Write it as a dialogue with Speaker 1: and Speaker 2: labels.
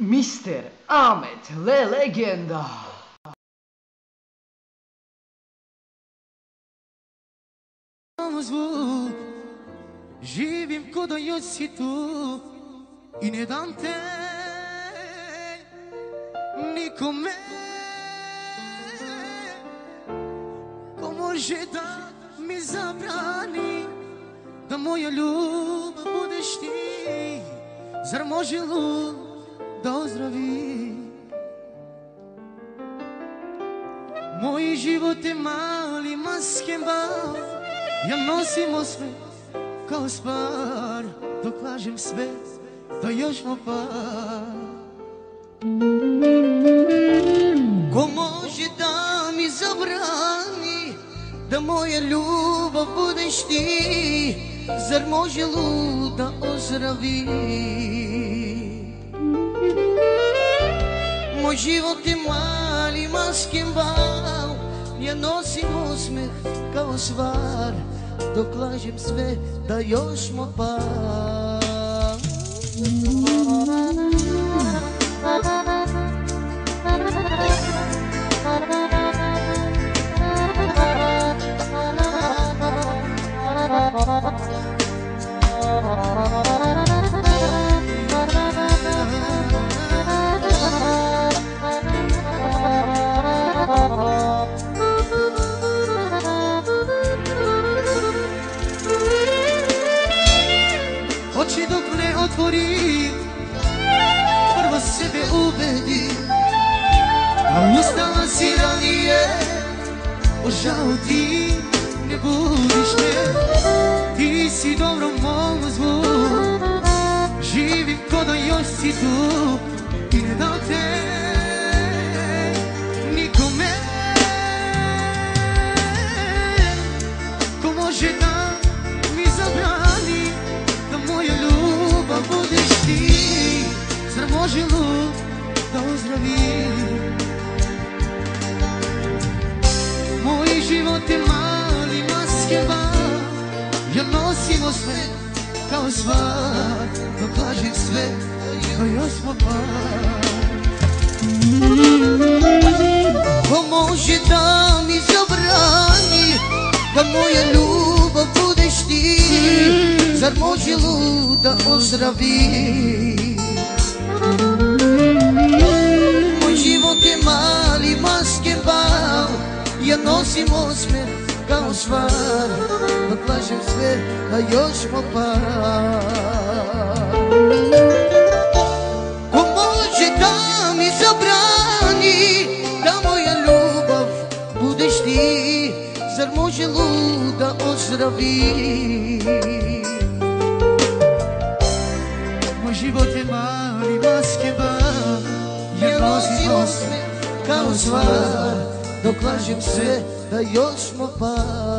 Speaker 1: Mister Ahmet Le Legenda.
Speaker 2: Zvuk, živim ko da još si tu i ne dam te nikome. Ko može da mi zabrani da moja ljubav budeš ti? Zar može lud da ozdravi? Moj život je mali maskembal, ja nosim osmeh kao spar, dok lažem sve da još mo par. Ko može da mi zabrani da moja ljubav budeš ti? Zar može lud da ozdravi? Moj život je mali maskembal, ja nosim osmeh kao svar, dok lažem sve da još mo par. Oči dok ne otvori, prvo sebe ubedi, a ustala si ranije, o žao ti ne budiš me. Ti si dobro mom zvuk, živim ko da još si tu i ne dam te nikome. Ko može da mi zabrani da moja ljubav budeš ti? Zar može lud da ozdravi? Moj život je mali maskembal, ja nosim osmeh kao svar, dok lažem sve da još mo par. Ko može da mi zabrani da moja ljubav budeš ti? Zar može lud da ozdravi? Moj život je mali maskembal, ja nosim osmeh kao svar, dok lažem sve da još mo par. Ko može da mi zabrani da moja ljubav budeš ti? Zar može lud da ozdravi? Moj život je mali maskembal, ja nosim osmeh kao svar, dok lažem sve da još mo par.